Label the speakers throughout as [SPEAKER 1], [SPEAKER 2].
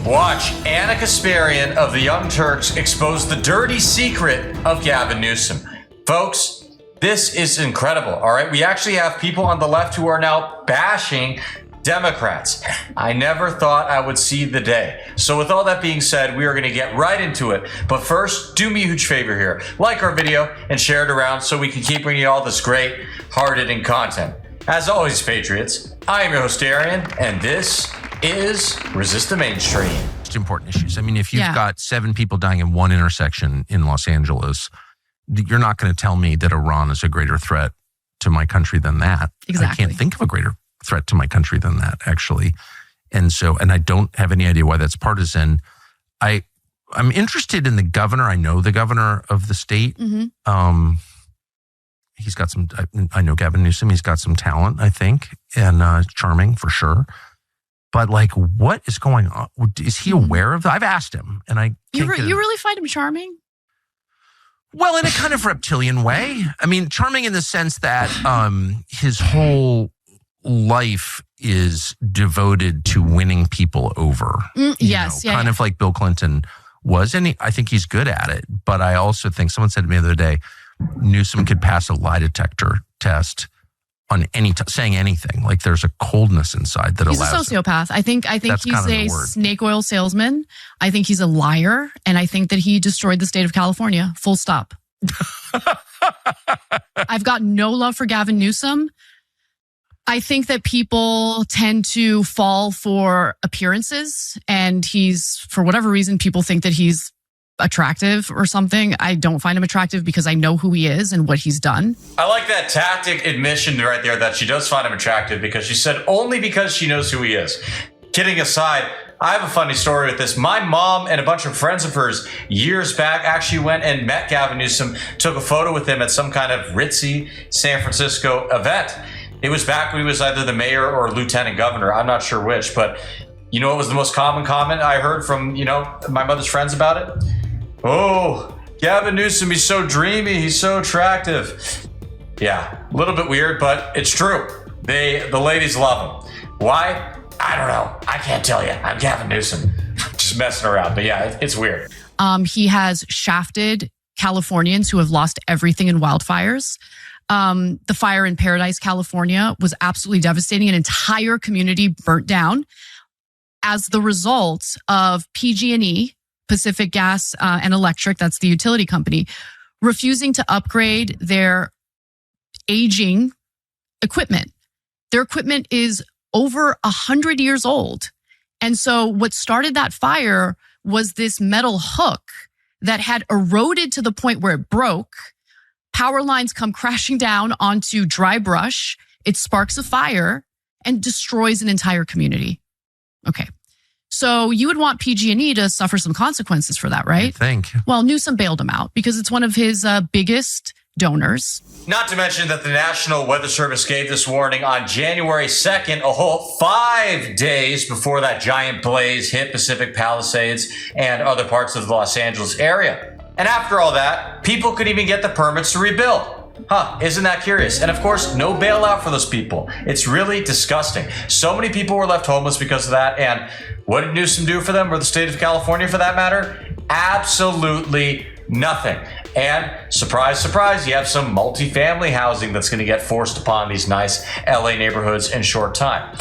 [SPEAKER 1] Watch Ana Kasparian of the Young Turks expose the dirty secret of Gavin Newsom. Folks, this is incredible, all right? We actually have people on the left who are now bashing Democrats. I never thought I would see the day. So with all that being said, we are going to get right into it. But first, do me a huge favor here. Like our video and share it around so we can keep bringing you all this great, hard-hitting content. As always, Patriots, I am your host, Arian, and this is Resist the Mainstream.
[SPEAKER 2] Most important issues. I mean, if you've got 7 people dying in one intersection in Los Angeles, you're not going to tell me that Iran is a greater threat to my country than that.
[SPEAKER 3] Exactly.
[SPEAKER 2] I can't think of a greater threat to my country than that, actually. And I don't have any idea why that's partisan. I'm interested in the governor. I know the governor of the state. Mm-hmm. He's got some, I know Gavin Newsom, he's got some talent, I think, and charming for sure. But like, what is going on? Is he aware of that? I've asked him, and
[SPEAKER 3] you really find him charming?
[SPEAKER 2] Well, in a kind of reptilian way. I mean, charming in the sense that his whole life is devoted to winning people over. Kind of like Bill Clinton was, and I think he's good at it. But I also think someone said to me the other day, Newsom could pass a lie detector test on saying anything. Like there's a coldness inside that
[SPEAKER 3] he's
[SPEAKER 2] allows
[SPEAKER 3] a sociopath. I think
[SPEAKER 2] That's
[SPEAKER 3] he's
[SPEAKER 2] kind of
[SPEAKER 3] a snake oil salesman. I think he's a liar, and I think that he destroyed the state of California. Full stop. I've got no love for Gavin Newsom. I think that people tend to fall for appearances, and for whatever reason, people think that he's attractive or something. I don't find him attractive because I know who he is and what he's done.
[SPEAKER 1] I like that tactic admission right there that she does find him attractive because she said only because she knows who he is. Kidding aside, I have a funny story with this. My mom and a bunch of friends of hers years back actually went and met Gavin Newsom, took a photo with him at some kind of ritzy San Francisco event. It was back when he was either the mayor or lieutenant governor. I'm not sure which, but you know what was the most common comment I heard from, my mother's friends about it? Oh, Gavin Newsom, he's so dreamy, he's so attractive. Yeah, a little bit weird, but it's true. The ladies love him. Why? I don't know. I can't tell you. I'm Gavin Newsom. Just messing around, but yeah, it's weird.
[SPEAKER 3] He has shafted Californians who have lost everything in wildfires. The fire in Paradise, California was absolutely devastating. An entire community burnt down as the result of PG&E, Pacific Gas and Electric, that's the utility company, refusing to upgrade their aging equipment. Their equipment is over 100 years old. And so what started that fire was this metal hook that had eroded to the point where it broke. Power lines come crashing down onto dry brush. It sparks a fire and destroys an entire community. Okay. So you would want PG&E to suffer some consequences for that, right?
[SPEAKER 2] I think.
[SPEAKER 3] Well, Newsom bailed him out because it's one of his biggest donors.
[SPEAKER 1] Not to mention that the National Weather Service gave this warning on January 2nd, a whole 5 days before that giant blaze hit Pacific Palisades and other parts of the Los Angeles area. And after all that, people could even get the permits to rebuild. Isn't that curious? And of course, no bailout for those people. It's really disgusting. So many people were left homeless because of that. And what did Newsom do for them, or the state of California for that matter? Absolutely nothing. And surprise, surprise, you have some multifamily housing that's going to get forced upon these nice LA neighborhoods in short time.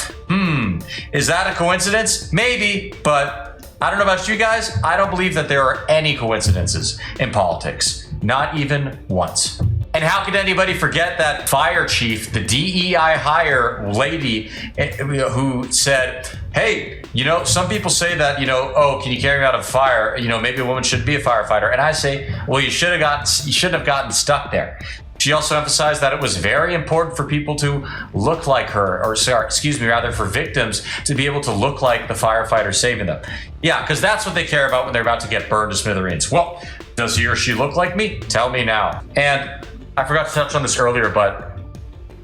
[SPEAKER 1] Is that a coincidence? Maybe, but I don't know about you guys. I don't believe that there are any coincidences in politics. Not even once. And how could anybody forget that fire chief, the DEI hire lady who said, hey, some people say that, can you carry me out of a fire? Maybe a woman should be a firefighter. And I say, well, you shouldn't have gotten stuck there. She also emphasized that it was very important for people to look like her, for victims to be able to look like the firefighter saving them. Yeah, because that's what they care about when they're about to get burned to smithereens. Well, does he or she look like me? Tell me now. And I forgot to touch on this earlier, but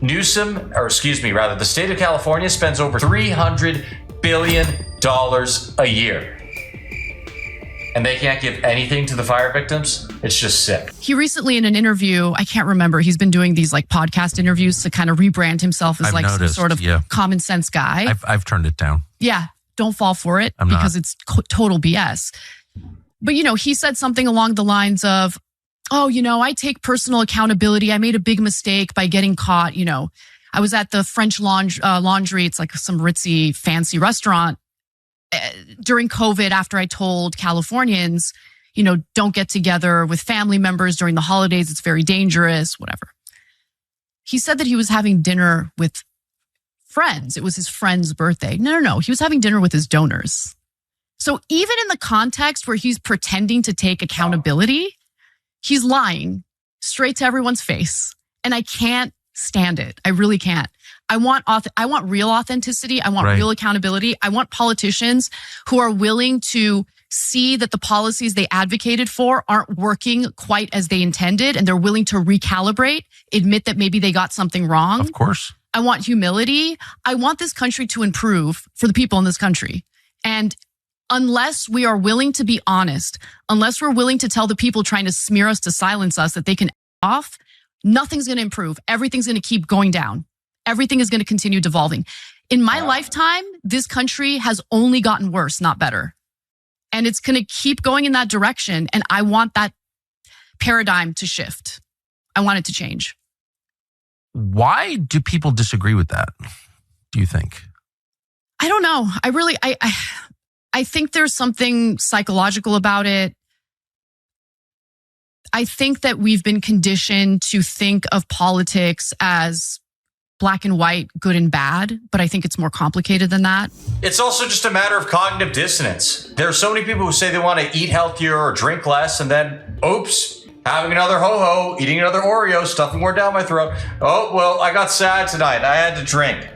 [SPEAKER 1] the state of California spends over $300 billion a year. And they can't give anything to the fire victims? It's just sick.
[SPEAKER 3] He recently, in an interview, I can't remember, he's been doing these podcast interviews to kind of rebrand himself as some sort of common sense guy.
[SPEAKER 2] I've turned it down.
[SPEAKER 3] Yeah. Don't fall for it
[SPEAKER 2] I'm
[SPEAKER 3] because
[SPEAKER 2] not.
[SPEAKER 3] it's total BS. But, he said something along the lines of, oh, I take personal accountability. I made a big mistake by getting caught. I was at the French Laundry. It's like some ritzy, fancy restaurant during COVID after I told Californians, don't get together with family members during the holidays. It's very dangerous, whatever. He said that he was having dinner with friends. It was his friend's birthday. No. He was having dinner with his donors. So even in the context where he's pretending to take accountability, he's lying straight to everyone's face. And I can't stand it. I really can't. I want real authenticity. I want real accountability. I want politicians who are willing to see that the policies they advocated for aren't working quite as they intended, and they're willing to recalibrate, admit that maybe they got something wrong.
[SPEAKER 2] Of course.
[SPEAKER 3] I want humility. I want this country to improve for the people in this country. And unless we are willing to be honest, unless we're willing to tell the people trying to smear us, to silence us, that they can off, nothing's going to improve. Everything's going to keep going down. Everything is going to continue devolving. In my lifetime, this country has only gotten worse, not better. And it's going to keep going in that direction. And I want that paradigm to shift. I want it to change.
[SPEAKER 2] Why do people disagree with that, do you think?
[SPEAKER 3] I don't know. I think there's something psychological about it. I think that we've been conditioned to think of politics as black and white, good and bad, but I think it's more complicated than that.
[SPEAKER 1] It's also just a matter of cognitive dissonance. There are so many people who say they want to eat healthier or drink less, and then, oops, having another ho-ho, eating another Oreo, stuffing more down my throat. Oh, well, I got sad tonight. I had to drink.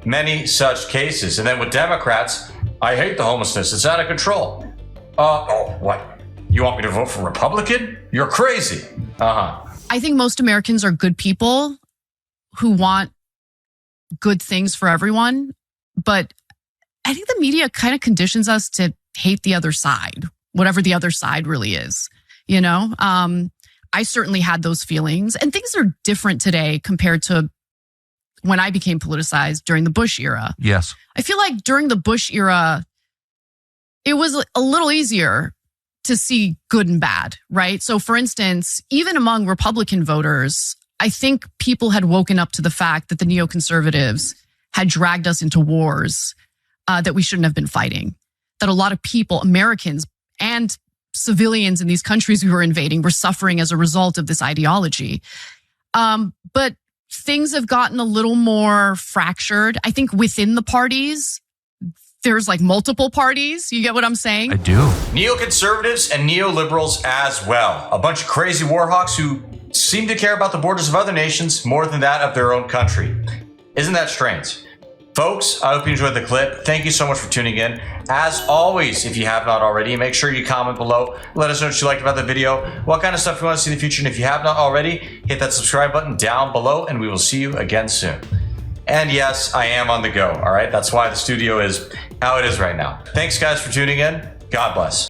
[SPEAKER 1] Many such cases. And then with Democrats, I hate the homelessness. It's out of control. What? You want me to vote for Republican? You're crazy.
[SPEAKER 3] I think most Americans are good people who want good things for everyone. But I think the media kind of conditions us to hate the other side, whatever the other side really is. I certainly had those feelings, and things are different today compared to when I became politicized during the Bush era.
[SPEAKER 2] Yes.
[SPEAKER 3] I feel like during the Bush era, it was a little easier to see good and bad, right? So for instance, even among Republican voters, I think people had woken up to the fact that the neoconservatives had dragged us into wars that we shouldn't have been fighting. That a lot of people, Americans and civilians in these countries we were invading, were suffering as a result of this ideology. But things have gotten a little more fractured. I think within the parties, there's like multiple parties. You get what I'm saying?
[SPEAKER 2] I do.
[SPEAKER 1] Neoconservatives and neoliberals as well. A bunch of crazy warhawks who seem to care about the borders of other nations more than that of their own country. Isn't that strange? Folks, I hope you enjoyed the clip. Thank you so much for tuning in. As always, if you have not already, make sure you comment below. Let us know what you liked about the video, what kind of stuff you want to see in the future. And if you have not already, hit that subscribe button down below, and we will see you again soon. And yes, I am on the go, all right? That's why the studio is how it is right now. Thanks, guys, for tuning in. God bless.